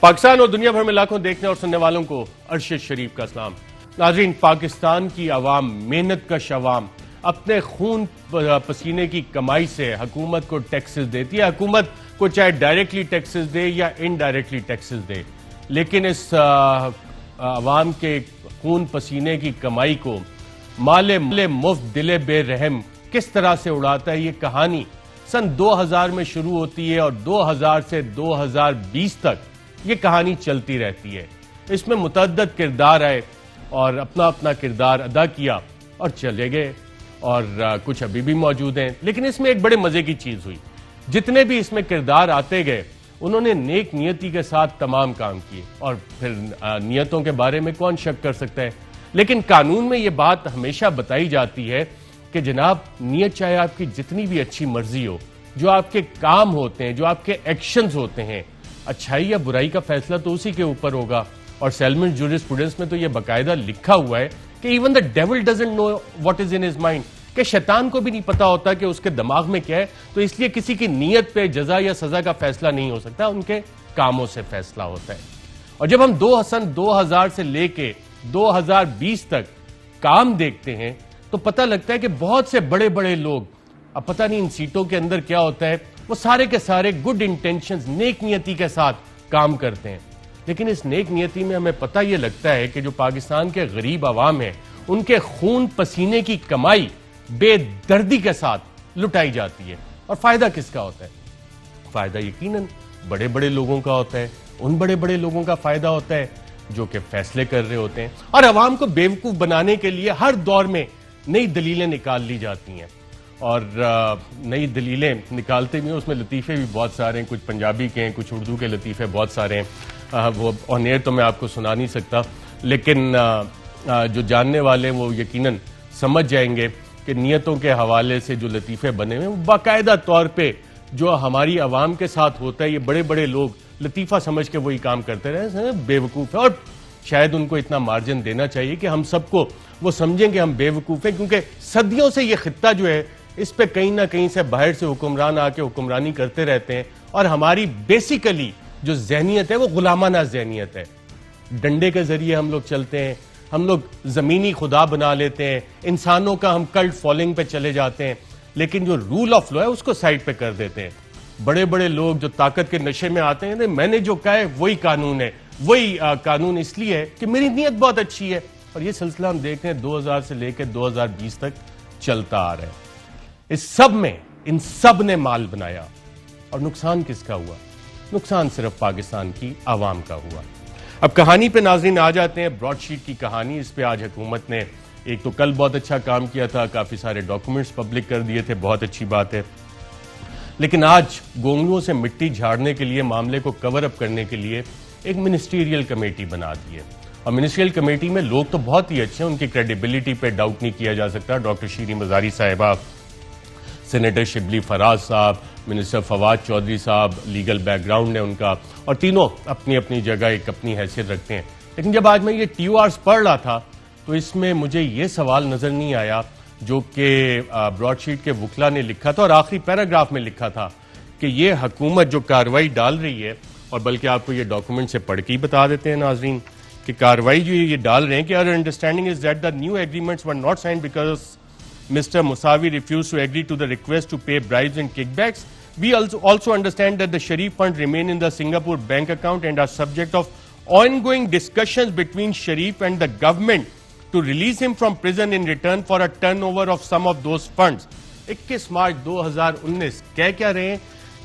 پاکستان اور دنیا بھر میں لاکھوں دیکھنے اور سننے والوں کو ارشد شریف کا سلام۔ ناظرین، پاکستان کی عوام، محنت کش عوام اپنے خون پسینے کی کمائی سے حکومت کو ٹیکسز دیتی ہے۔ حکومت کو چاہے ڈائریکٹلی ٹیکسز دے یا انڈائریکٹلی ٹیکسز دے، لیکن اس عوام کے خون پسینے کی کمائی کو مال مفت دل بے رحم کس طرح سے اڑاتا ہے، یہ کہانی سن 2000 میں شروع ہوتی ہے اور 2000 سے 2020 تک یہ کہانی چلتی رہتی ہے۔ اس میں متعدد کردار آئے اور اپنا اپنا کردار ادا کیا اور چلے گئے، اور کچھ ابھی بھی موجود ہیں۔ لیکن اس میں ایک بڑے مزے کی چیز ہوئی، جتنے بھی اس میں کردار آتے گئے انہوں نے نیک نیتی کے ساتھ تمام کام کیے، اور پھر نیتوں کے بارے میں کون شک کر سکتا ہے۔ لیکن قانون میں یہ بات ہمیشہ بتائی جاتی ہے کہ جناب، نیت چاہے آپ کی جتنی بھی اچھی مرضی ہو، جو آپ کے کام ہوتے ہیں، جو آپ کے ایکشنز ہوتے ہیں، اچھائی یا برائی کا فیصلہ تو اسی کے اوپر ہوگا۔ اور سیلمن جورسپروڈنس میں تو یہ باقاعدہ لکھا ہوا ہے کہ even the devil doesn't know what is in his mind, کہ شیطان کو بھی نہیں پتا ہوتا کہ اس کے دماغ میں کیا ہے، تو اس لیے کسی کی نیت پہ جزا یا سزا کا فیصلہ نہیں ہو سکتا، ان کے کاموں سے فیصلہ ہوتا ہے۔ اور جب ہم 2000 سے لے کے 2020 تک کام دیکھتے ہیں تو پتہ لگتا ہے کہ بہت سے بڑے بڑے لوگ، اب پتہ نہیں ان سیٹوں کے اندر کیا ہوتا ہے، وہ سارے کے سارے گڈ انٹینشنز، نیک نیتی کے ساتھ کام کرتے ہیں، لیکن اس نیک نیتی میں ہمیں پتہ یہ لگتا ہے کہ جو پاکستان کے غریب عوام ہیں ان کے خون پسینے کی کمائی بے دردی کے ساتھ لٹائی جاتی ہے۔ اور فائدہ کس کا ہوتا ہے؟ فائدہ یقیناً بڑے بڑے لوگوں کا ہوتا ہے، ان بڑے بڑے لوگوں کا فائدہ ہوتا ہے جو کہ فیصلے کر رہے ہوتے ہیں، اور عوام کو بیوقوف بنانے کے لیے ہر دور میں نئی دلیلیں نکال لی جاتی ہیں، اور نئی دلیلیں نکالتے بھی ہیں، اس میں لطیفے بھی بہت سارے ہیں، کچھ پنجابی کے ہیں، کچھ اردو کے لطیفے بہت سارے ہیں، وہ آن ایئر تو میں آپ کو سنا نہیں سکتا، لیکن جو جاننے والے ہیں وہ یقیناً سمجھ جائیں گے کہ نیتوں کے حوالے سے جو لطیفے بنے ہوئے ہیں وہ باقاعدہ طور پہ جو ہماری عوام کے ساتھ ہوتا ہے، یہ بڑے بڑے لوگ لطیفہ سمجھ کے وہی کام کرتے رہے، بے وقوف ہے، اور شاید ان کو اتنا مارجن دینا چاہیے کہ ہم سب کو وہ سمجھیں کہ ہم بے وقوف ہیں، کیونکہ صدیوں سے یہ خطہ جو ہے اس پہ کہیں نہ کہیں سے باہر سے حکمران آ کے حکمرانی کرتے رہتے ہیں، اور ہماری بیسیکلی جو ذہنیت ہے وہ غلامانہ ذہنیت ہے۔ ڈنڈے کے ذریعے ہم لوگ چلتے ہیں، ہم لوگ زمینی خدا بنا لیتے ہیں، انسانوں کا ہم کلٹ فالوئنگ پہ چلے جاتے ہیں، لیکن جو رول آف لا ہے اس کو سائڈ پہ کر دیتے ہیں۔ بڑے بڑے لوگ جو طاقت کے نشے میں آتے ہیں، میں نے جو کہا ہے وہی قانون ہے، وہی قانون اس لیے ہے کہ میری نیت بہت اچھی ہے، اور یہ سلسلہ ہم دیکھتے ہیں 2000 سے لے کے 2020 تک چلتا آ رہا ہے۔ اس سب میں ان سب نے مال بنایا، اور نقصان کس کا ہوا؟ نقصان صرف پاکستان کی عوام کا ہوا۔ اب کہانی پہ ناظرین آ جاتے ہیں، براڈ شیٹ کی کہانی۔ اس پہ آج حکومت نے ایک تو کل بہت اچھا کام کیا تھا، کافی سارے ڈاکومنٹس پبلک کر دیے تھے، بہت اچھی بات ہے، لیکن آج گونگلوں سے مٹی جھاڑنے کے لیے، معاملے کو کور اپ کرنے کے لیے ایک منسٹریل کمیٹی بنا دی ہے، اور منسٹریل کمیٹی میں لوگ تو بہت ہی اچھے ہیں، ان کی کریڈیبلٹی پہ ڈاؤٹ نہیں کیا جا سکتا۔ ڈاکٹر شیریں مزاری صاحبہ، سینیٹر شبلی فراز صاحب، منسٹر فواد چودھری صاحب، لیگل بیک گراؤنڈ ہے ان کا، اور تینوں اپنی اپنی جگہ ایک اپنی حیثیت رکھتے ہیں۔ لیکن جب آج میں یہ ٹی او آرز پڑھ رہا تھا تو اس میں مجھے یہ سوال نظر نہیں آیا جو کہ براڈ شیٹ کے وکلا نے لکھا تھا، اور آخری پیراگراف میں لکھا تھا کہ یہ حکومت جو کارروائی ڈال رہی ہے، اور بلکہ آپ کو یہ ڈاکومنٹ سے پڑھ کے ہی بتا دیتے ہیں ناظرین کہ کارروائی جو یہ ڈال رہے ہیں کہ our understanding is that the new agreements were not signed because Mr. Musawi refused to agree to the request to pay bribes and kickbacks. We also understand that the Sharif fund remain in the Singapore bank account and are subject of ongoing discussions between Sharif and the government to release him from prison in return for a turnover of some of those funds. 21 March 2019 کہہ کیا رہے ہیں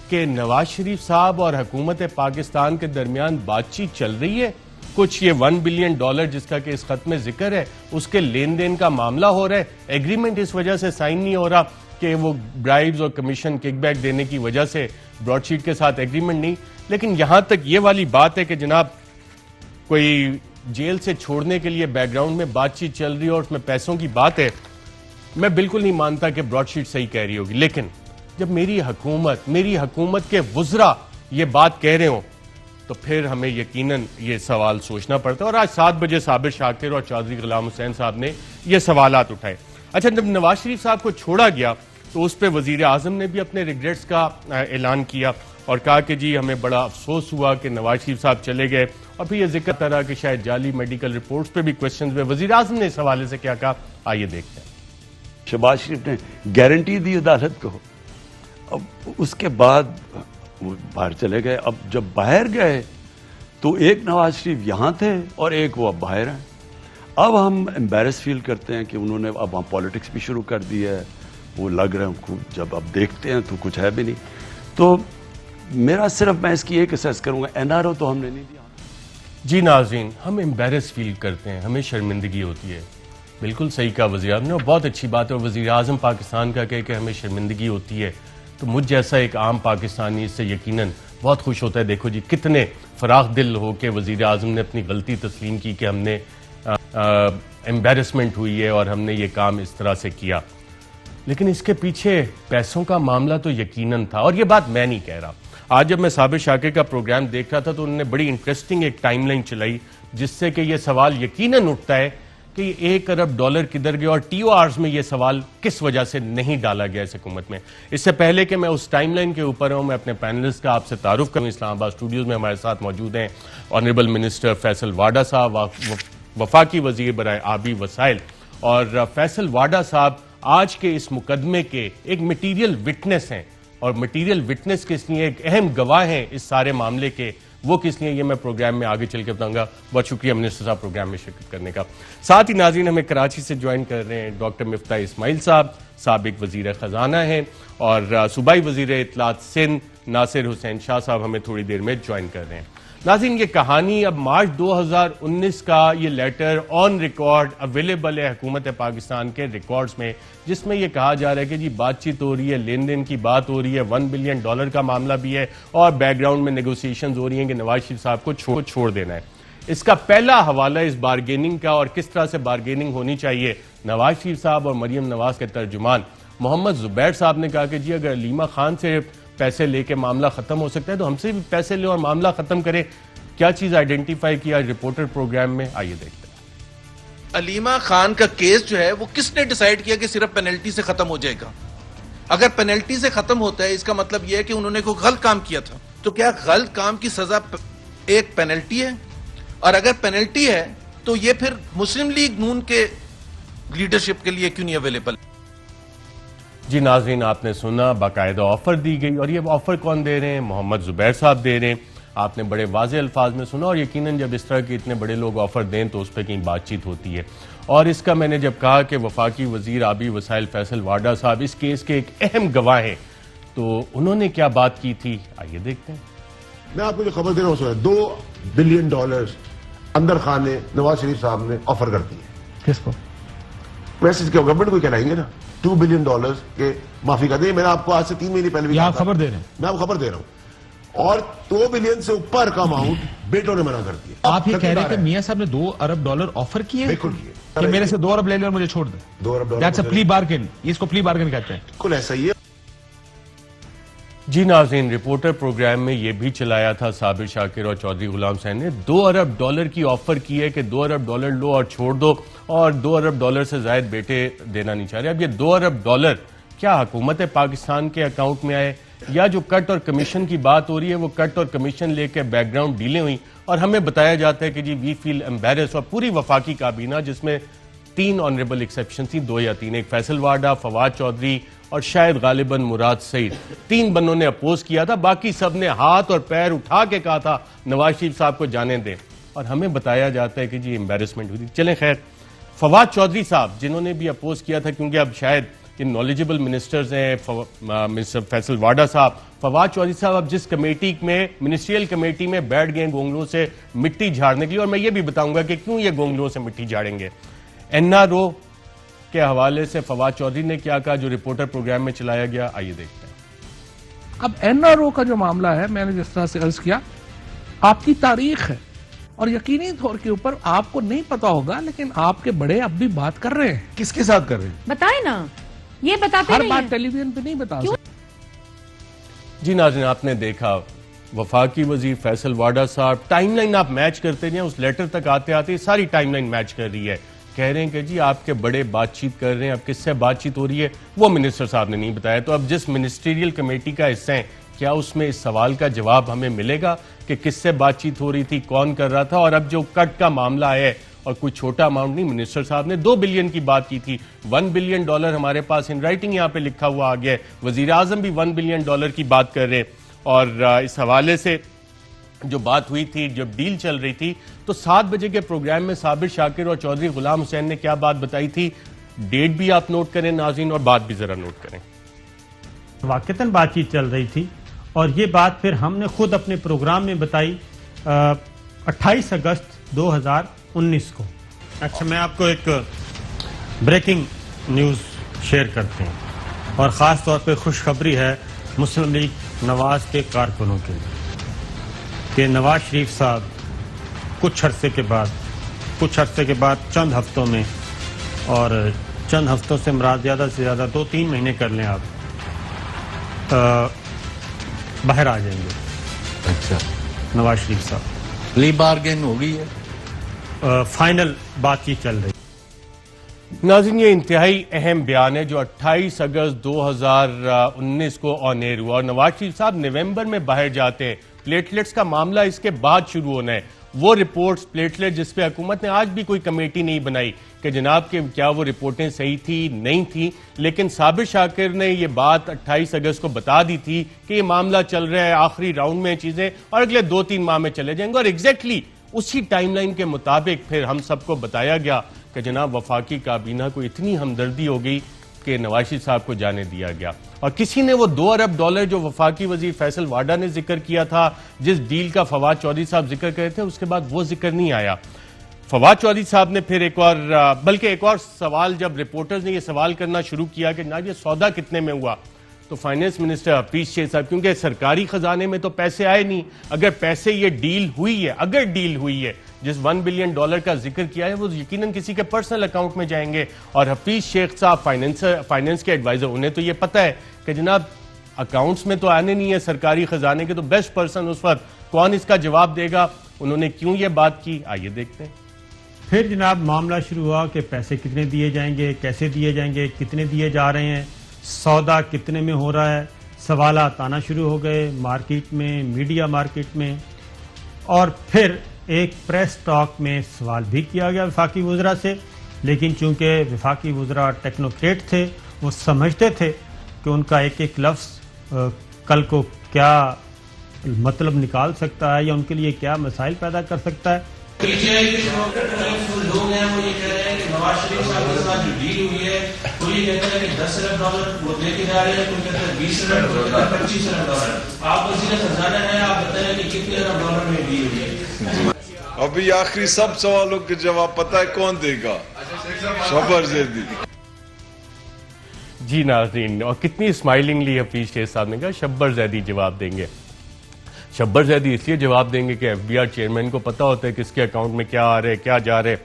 کہ نواز شریف صاحب اور حکومت پاکستان کے درمیان بات چیت چل رہی ہے، کچھ یہ $1 بلین جس کا کہ اس خط میں ذکر ہے اس کے لین دین کا معاملہ ہو رہا ہے، ایگریمنٹ اس وجہ سے سائن نہیں ہو رہا کہ وہ برائبز اور کمیشن کک بیک دینے کی وجہ سے براڈ شیٹ کے ساتھ ایگریمنٹ نہیں۔ لیکن یہاں تک یہ والی بات ہے کہ جناب کوئی جیل سے چھوڑنے کے لیے بیک گراؤنڈ میں بات چیت چل رہی ہے اور اس میں پیسوں کی بات ہے، میں بالکل نہیں مانتا کہ براڈ شیٹ صحیح کہہ رہی ہوگی، لیکن جب میری حکومت کے وزراء یہ بات کہہ رہے ہوں تو پھر ہمیں یقیناً یہ سوال سوچنا پڑتا ہے، اور آج 7 بجے صابر شاکر اور چودھری غلام حسین صاحب نے یہ سوالات اٹھائے۔ اچھا، جب نواز شریف صاحب کو چھوڑا گیا تو اس پہ وزیر اعظم نے بھی اپنے ریگریٹس کا اعلان کیا، اور کہا کہ جی ہمیں بڑا افسوس ہوا کہ نواز شریف صاحب چلے گئے، اور پھر یہ ذکر طرح کہ شاید جعلی میڈیکل رپورٹس پہ بھی کوشچنز ہوئے. وزیر اعظم نے اس حوالے سے کیا کہا، آئیے دیکھتے ہیں. شہباز شریف نے گارنٹی دی عدالت کو، اب اس کے بعد وہ باہر چلے گئے. اب جب باہر گئے تو ایک نواز شریف یہاں تھے اور ایک وہ اب باہر ہیں. اب ہم امبیرس فیل کرتے ہیں کہ انہوں نے اب پالیٹکس بھی شروع کر دی ہے. وہ لگ رہے ہیں جب اب دیکھتے ہیں تو کچھ ہے بھی نہیں. تو میرا صرف میں اس کی ایک اسیس کروں گا، این آر او تو ہم نے نہیں دیا. جی ناظرین، ہم امبیرس فیل کرتے ہیں، ہمیں شرمندگی ہوتی ہے. بالکل صحیح کہا وزیر اعظم نے، اور بہت اچھی بات ہے. اور وزیر اعظم پاکستان کا کہ ہمیں شرمندگی ہوتی ہے تو مجھ جیسا ایک عام پاکستانی اس سے یقیناً بہت خوش ہوتا ہے. دیکھو جی کتنے فراخ دل ہو کے وزیر اعظم نے اپنی غلطی تسلیم کی کہ ہم نے امبیرسمنٹ ہوئی ہے اور ہم نے یہ کام اس طرح سے کیا. لیکن اس کے پیچھے پیسوں کا معاملہ تو یقیناً تھا، اور یہ بات میں نہیں کہہ رہا. آج جب میں صابر شاکر کا پروگرام دیکھ رہا تھا تو انہوں نے بڑی انٹرسٹنگ ایک ٹائم لائن چلائی جس سے کہ یہ سوال یقیناً اٹھتا ہے کہ یہ $1 ارب کدھر گیا، اور ٹی او آرز میں یہ سوال کس وجہ سے نہیں ڈالا گیا اس حکومت میں. اس سے پہلے کہ میں اس ٹائم لائن کے اوپر ہوں، میں اپنے پینلسٹ کا آپ سے تعارف کروں. اسلام آباد اسٹوڈیوز میں ہمارے ساتھ موجود ہیں آنریبل منسٹر فیصل واڈا صاحب، وفاقی وزیر برائے آبی وسائل. اور فیصل واڈا صاحب آج کے اس مقدمے کے ایک مٹیریل وٹنس ہیں، اور مٹیریل وٹنس کس لیے، ایک اہم گواہ ہیں اس سارے معاملے کے، وہ کس لیے یہ میں پروگرام میں آگے چل کے بتاؤں گا. بہت شکریہ منسٹر صاحب پروگرام میں شرکت کرنے کا. ساتھ ہی ناظرین ہمیں کراچی سے جوائن کر رہے ہیں ڈاکٹر مفتاح اسماعیل صاحب، سابق وزیر خزانہ ہیں، اور صوبائی وزیر اطلاعات سندھ ناصر حسین شاہ صاحب ہمیں تھوڑی دیر میں جوائن کر رہے ہیں. ناظرین یہ کہانی اب مارچ 2019 کا یہ لیٹر آن ریکارڈ اویلیبل ہے حکومت پاکستان کے ریکارڈز میں، جس میں یہ کہا جا رہا ہے کہ جی بات چیت ہو رہی ہے، لین دین کی بات ہو رہی ہے، $1 بلین کا معاملہ بھی ہے، اور بیک گراؤنڈ میں نیگوسیشنز ہو رہی ہیں کہ نواز شریف صاحب کو چھوڑ دینا ہے. اس کا پہلا حوالہ اس بارگیننگ کا اور کس طرح سے بارگیننگ ہونی چاہیے، نواز شریف صاحب اور مریم نواز کے ترجمان محمد زبیر صاحب نے کہا کہ جی اگر علیمہ خان سے پیسے لے کے معاملہ ختم ہو سکتا ہے تو ہم سے بھی پیسے لے اور معاملہ ختم کرے. کیا چیز آئیڈینٹیفائی کیا رپورٹر پروگرام میں، آئیے دیکھتے ہیں. علیمہ خان کا کیس جو ہے وہ کس نے ڈیسائیڈ کیا کہ صرف پینلٹی سے ختم ہو جائے گا؟ اگر پینلٹی سے ختم ہوتا ہے اس کا مطلب یہ ہے کہ انہوں نے کوئی غلط کام کیا تھا. تو کیا غلط کام کی سزا ایک پینلٹی ہے؟ اور اگر پینلٹی ہے تو یہ پھر مسلم لیگ نون کے لیڈرشپ کے لیے کیوں نہیں اویلیبل؟ جی ناظرین آپ نے سنا، باقاعدہ آفر دی گئی، اور یہ آفر کون دے رہے ہیں؟ محمد زبیر صاحب دے رہے ہیں. آپ نے بڑے واضح الفاظ میں سنا، اور یقیناً جب اس طرح کے اتنے بڑے لوگ آفر دیں تو اس پہ کہیں بات چیت ہوتی ہے. اور اس کا میں نے جب کہا کہ وفاقی وزیر آبی وسائل فیصل واڈا صاحب اس کیس کے ایک اہم گواہ ہیں، تو انہوں نے کیا بات کی تھی، آئیے دیکھتے ہیں. میں آپ کو جو خبر دے رہا ہوں $2 بلین اندر خان نے نواز شریف صاحب نے آفر کر دی ہے. کس کو؟ میسج کے گورنمنٹ کو کہلائیں گے نا. $2 بلین کے معافی کر دیں. میں نے آپ کو آج سے 3 مہینے پہلے بھی آپ خبر دے رہے ہیں؟ میں آپ کو خبر دے رہا ہوں. اور $2 بلین سے اوپر کا اماؤنٹ بیٹوں نے منع کر دیا. آپ یہ کہہ رہے ہیں کہ میاں صاحب نے $2 ارب آفر کیے؟ بالکل کیے کہ میرے سے $2 ارب لے لیں اور مجھے چھوڑ دیں. $2 ارب دیٹس اے پلی بارگن. اس کو پلی بارگن کہتے ہیں. بالکل ایسا ہی ہے. جی ناظرین رپورٹر پروگرام میں یہ بھی چلایا تھا صابر شاکر اور چودھری غلام حسین نے، $2 ارب کی آفر کی ہے کہ $2 ارب لو اور چھوڑ دو، اور $2 ارب سے زائد بیٹے دینا نہیں چاہ رہے. اب یہ $2 ارب کیا حکومت پاکستان کے اکاؤنٹ میں آئے، یا جو کٹ اور کمیشن کی بات ہو رہی ہے وہ کٹ اور کمیشن لے کے بیک گراؤنڈ ڈیلیں ہوئی، اور ہمیں بتایا جاتا ہے کہ جی وی فیل امبیرس. اور پوری وفاقی کابینہ جس میں 3 آنریبل ایکسیپشن تھی، 2 یا 3، ایک فیصل واڈا، فواد چودھری اور شاید غالباً مراد سعید، 3 بندوں نے اپوز کیا تھا. باقی سب نے ہاتھ اور پیر اٹھا کے کہا تھا نواز شریف صاحب کو جانے دیں، اور ہمیں بتایا جاتا ہے کہ جی امبیرسمنٹ ہوئی. چلیں خیر، فواد چودھری صاحب جنہوں نے بھی اپوز کیا تھا، کیونکہ اب شاید یہ نالجبل منسٹرز ہیں، منسٹر فیصل واڈا صاحب، فواد چودھری صاحب اب جس کمیٹی میں منسٹریل کمیٹی میں بیٹھ گئے گونگلوں سے مٹی جھاڑنے کے لیے، اور میں یہ بھی بتاؤں گا کہ کیوں یہ گونگلوں سے مٹی جھاڑیں گے. این آر او کے حوالے سے فواد چودھری نے کیا کہا جو رپورٹر پروگرام میں چلایا گیا، آئیے دیکھتے ہیں. اب این آر او کا جو معاملہ ہے، میں نے جس طرح سے عرض کیا، آپ کی تاریخ ہے، اور یقینی طور کے اوپر آپ کو نہیں پتا ہوگا لیکن آپ کے بڑے اب بھی بات کر رہے ہیں. کس کے ساتھ کر رہے ہیں؟ بتائیں نا، یہ بتاتے ہر نہیں بات ہیں. ٹیلی ویژن پہ نہیں بتا سکتے. جی ناظرین آپ نے دیکھا وفاقی وزیر فیصل واڈا صاحب، ٹائم لائن آپ میچ کرتے جائیں، اس لیٹر تک آتے آتے ساری ٹائم لائن میچ کر رہی ہے. کہہ رہے ہیں کہ جی آپ کے بڑے بات چیت کر رہے ہیں، اب کس سے بات چیت ہو رہی ہے وہ منسٹر صاحب نے نہیں بتایا. تو اب جس منسٹریل کمیٹی کا حصہ ہیں کیا اس میں اس سوال کا جواب ہمیں ملے گا کہ کس سے بات چیت ہو رہی تھی, کون کر رہا تھا؟ اور اب جو کٹ کا معاملہ ہے, اور کوئی چھوٹا اماؤنٹ نہیں, منسٹر صاحب نے 2 بلین کی بات کی تھی, $1 بلین ہمارے پاس ان رائٹنگ یہاں پہ لکھا ہوا آ گیا ہے, وزیر اعظم بھی $1 بلین کی بات کر رہے ہیں. اور اس حوالے سے جو بات ہوئی تھی, جب ڈیل چل رہی تھی, تو 7 بجے کے پروگرام میں صابر شاکر اور چودھری غلام حسین نے کیا بات بتائی تھی, ڈیٹ بھی آپ نوٹ کریں ناظرین, اور بات بھی ذرا نوٹ کریں. واقعتاً بات چیت چل رہی تھی, اور یہ بات پھر ہم نے خود اپنے پروگرام میں بتائی 28 اگست 2019 کو. اچھا, میں آپ کو ایک بریکنگ نیوز شیئر کرتے ہیں, اور خاص طور پہ خوشخبری ہے مسلم لیگ نواز کے کارکنوں کے لیے کہ نواز شریف صاحب کچھ عرصے کے بعد چند ہفتوں میں, اور چند ہفتوں سے مراد زیادہ سے زیادہ 2-3 مہینے کر لیں آپ, باہر آ جائیں گے. اچھا, نواز شریف صاحب پلی بارگین ہو گئی ہے, فائنل بات چیت چل رہی. ناظرین, یہ انتہائی اہم بیان ہے جو 28 اگست 2019 کو آن ایئر ہوا, اور نواز شریف صاحب نومبر میں باہر جاتے ہیں. پلیٹلیٹس کا معاملہ اس کے بعد شروع ہونا ہے. وہ رپورٹس پلیٹلیٹ جس پہ حکومت نے آج بھی کوئی کمیٹی نہیں بنائی کہ جناب کہ کیا وہ رپورٹیں صحیح تھی نہیں تھی, لیکن صابر شاکر نے یہ بات 28 اگست کو بتا دی تھی کہ یہ معاملہ چل رہا ہے, آخری راؤنڈ میں چیزیں, اور اگلے 2-3 ماہ میں چلے جائیں گے. اور ایگزیکٹلی اسی ٹائم لائن کے مطابق پھر ہم سب کو بتایا گیا کہ جناب وفاقی کابینہ کو اتنی ہمدردی ہو گئی کہ نواز شریف صاحب کو جانے دیا گیا. اور کسی نے وہ $2 ارب جو وفاقی وزیر فیصل واڈا نے ذکر کیا تھا, جس ڈیل کا فواد چودھری صاحب ذکر کرے تھے, اس کے بعد وہ ذکر نہیں آیا. فواد چودھری صاحب نے پھر ایک اور سوال, جب رپورٹرز نے یہ سوال کرنا شروع کیا کہ جناب یہ سودا کتنے میں ہوا, تو فائنانس منسٹر حفیظ شیخ صاحب, کیونکہ سرکاری خزانے میں تو پیسے آئے نہیں, اگر پیسے یہ ڈیل ہوئی ہے, جس $1 بلین کا ذکر کیا ہے, وہ یقیناً کسی کے پرسنل اکاؤنٹ میں جائیں گے. اور حفیظ شیخ صاحب فائنانس کے ایڈوائزر, انہیں تو یہ پتہ ہے کہ جناب اکاؤنٹس میں تو آنے نہیں ہے سرکاری خزانے کے, تو بیسٹ پرسن اس وقت کون اس کا جواب دے گا. انہوں نے کیوں یہ بات کی, آئیے دیکھتے ہیں. پھر جناب معاملہ شروع ہوا کہ پیسے کتنے دیے جائیں گے, کیسے دیے جائیں گے, کتنے دیے جا رہے ہیں, سودا کتنے میں ہو رہا ہے. سوالات آنا شروع ہو گئے مارکیٹ میں, میڈیا مارکیٹ میں, اور پھر ایک پریس ٹاک میں سوال بھی کیا گیا وفاقی وزراء سے, لیکن چونکہ وفاقی وزراء ٹیکنوکریٹ تھے, وہ سمجھتے تھے کہ ان کا ایک ایک لفظ کل کو کیا مطلب نکال سکتا ہے یا ان کے لیے کیا مسائل پیدا کر سکتا ہے. لوگ ہیں وہ یہ کہہ رہے ہیں کہ نواز شریف صاحب کے ساتھ جو ڈیل ہوئی ہے, کوئی کہتا ہے کہ $10 ارب وہ دے کے جا رہے ہیں, کوئی کہتا ہے $20 ارب, کوئی کہتا ہے $25 ارب. آپ وزیر خزانہ ہیں, آپ بتائیں کہ کتنے $ارب میں ڈیل ہوئی ہے. ابھی آخری سب سوالوں کے جواب پتہ ہے کون دے گا, شبر زیدی. جی ناظرین, اور کتنی اسمائلنگلی حفیظ شیخ صاحب نے کہا شبر زیدی جواب دیں گے. شبر زیدی اس لیے جواب دیں گے کہ FBR چیئرمین کو پتا ہوتا ہے کس کے اکاؤنٹ میں کیا آ رہے, کیا جا رہے,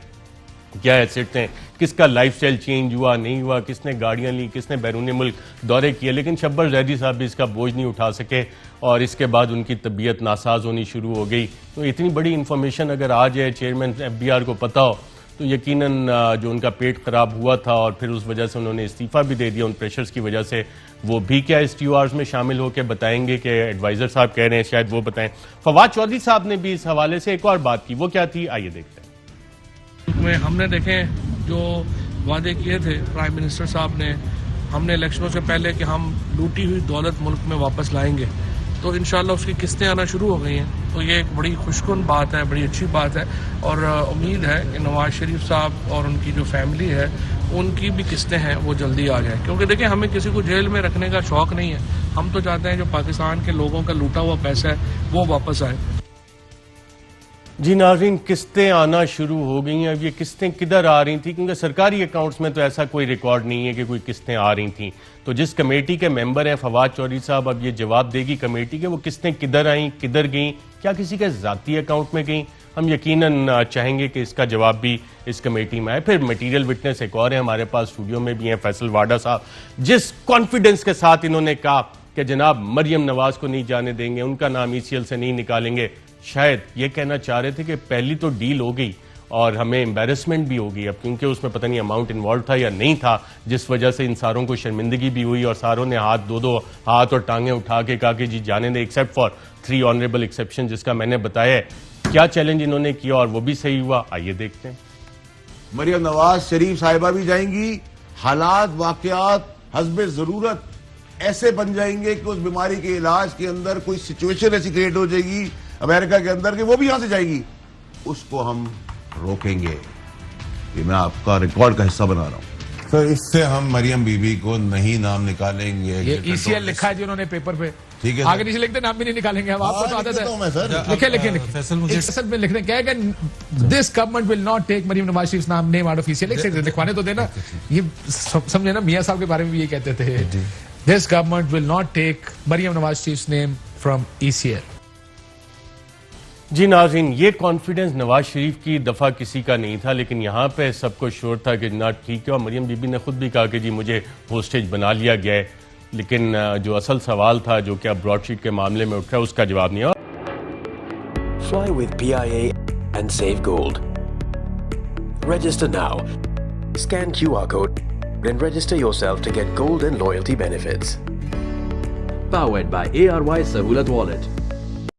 کیا ایسٹس ہیں, کس کا لائف سٹائل چینج ہوا نہیں ہوا, کس نے گاڑیاں لی, کس نے بیرون ملک دورے کیے. لیکن شبر زیدی صاحب بھی اس کا بوجھ نہیں اٹھا سکے, اور اس کے بعد ان کی طبیعت ناساز ہونی شروع ہو گئی. تو اتنی بڑی انفارمیشن اگر آ جائے چیئرمین FBR کو پتا ہو, تو یقیناً جو ان کا پیٹ خراب ہوا تھا اور پھر اس وجہ سے انہوں نے استعفیٰ بھی دے دیا ان پریشرز کی وجہ سے, وہ بھی کیا STORs میں شامل ہو کے بتائیں گے کہ ایڈوائزر صاحب کہہ رہے ہیں, شاید وہ بتائیں. فواد چودھری صاحب نے بھی اس حوالے سے ایک اور بات کی, وہ کیا تھی, آئیے دیکھتے ہیں. ہم نے دیکھیں جو وعدے کیے تھے پرائم منسٹر صاحب نے, ہم نے الیکشنوں سے پہلے کہ ہم لوٹی ہوئی دولت ملک میں واپس لائیں گے, تو انشاءاللہ اس کی قسطیں آنا شروع ہو گئی ہیں. تو یہ ایک بڑی خوشکن بات ہے, بڑی اچھی بات ہے, اور امید ہے کہ نواز شریف صاحب اور ان کی جو فیملی ہے ان کی بھی قسطیں ہیں وہ جلدی آ جائیں. کیونکہ دیکھیں ہمیں کسی کو جیل میں رکھنے کا شوق نہیں ہے, ہم تو چاہتے ہیں جو پاکستان کے لوگوں کا لوٹا ہوا پیسہ ہے وہ واپس آئے. جی ناظرین, قسطیں آنا شروع ہو گئی ہیں. اب یہ قسطیں کدھر آ رہی تھیں, کیونکہ سرکاری اکاؤنٹس میں تو ایسا کوئی ریکارڈ نہیں ہے کہ کوئی قسطیں آ رہی تھیں. تو جس کمیٹی کے ممبر ہیں فواد چودھری صاحب, اب یہ جواب دے گی کمیٹی کہ وہ قسطیں کدھر آئیں, کدھر گئیں, کیا کسی کے ذاتی اکاؤنٹ میں گئیں. ہم یقیناً چاہیں گے کہ اس کا جواب بھی اس کمیٹی میں آئے. پھر میٹیریل وٹنس ایک اور ہے ہمارے پاس اسٹوڈیو میں بھی ہیں, فیصل واڈا صاحب, جس کانفیڈنس کے ساتھ انہوں نے کہا کہ جناب مریم نواز کو نہیں جانے دیں گے, ان کا نام ECL سے نہیں نکالیں گے. شاید یہ کہنا چاہ رہے تھے کہ پہلی تو ڈیل ہو گئی, اور ہمیں امبیرسمنٹ بھی ہوگی اب، کیونکہ اس میں پتہ نہیں اماؤنٹ انوالو تھا یا نہیں تھا، جس وجہ سے ان ساروں کو شرمندگی بھی ہوئی اور ساروں نے دو ہاتھ اور ٹانگیں اٹھا کے کہا کہ جی جانے دیں، ایکسیپٹ فار 3 آنریبل ایکسیپشن جس کا میں نے بتایا ہے. کیا چیلنج انہوں نے کیا اور وہ بھی صحیح ہوا، آئیے دیکھتے ہیں. مریم نواز شریف صاحبہ بھی جائیں گی، حالات واقعات حسب ضرورت ایسے بن جائیں گے کہ اس بیماری کے علاج کے اندر کوئی سچویشن ایسی کریٹ ہو جائے گی امریکہ کے اندر کہ وہ بھی یہاں سے جائے گی، اس کو ہم روکیں گے. یہ میں آپ کا ریکارڈ کا حصہ بنا رہا ہوں. سر اس سے ہم مریم بی بی کو نہیں نام نکالیں گے. یہ ECL لکھا ہے جی انہوں نے پیپر پہ، ٹھیک ہے آگے نیچے لکھتے نام بھی نہیں نکالیں گے ہم، آپ کو تو عادت ہے. لکھیں میں لکھ دیں کیا کہ this government will not take Maryam Nawaz Sharif نام نیم آؤٹ آف ECL. لکھوانے تو دینا، یہ سمجھے نا، میاں صاحب کے بارے میں بھی یہ کہتے تھے this government will not take Maryam Nawaz Sharif name from ECL. جی ناظرین، یہ کانفیڈنس نواز شریف کی دفعہ کسی کا نہیں تھا، لیکن یہاں پہ سب کو شور تھا کہ نہ ٹھیک ہے، اور مریم بی بی نے خود بھی کہا کہ جی مجھے ہوسٹیج بنا لیا گیا ہے. لیکن جو اصل سوال تھا جو کہ اب براڈ شیٹ کے معاملے میں اٹھ رہا ہے اس کا جواب نہیں. Fly with PIA and save gold. Register now. Scan QR code and register yourself to get gold and loyalty benefits. Powered by ARY Sahulat Wallet.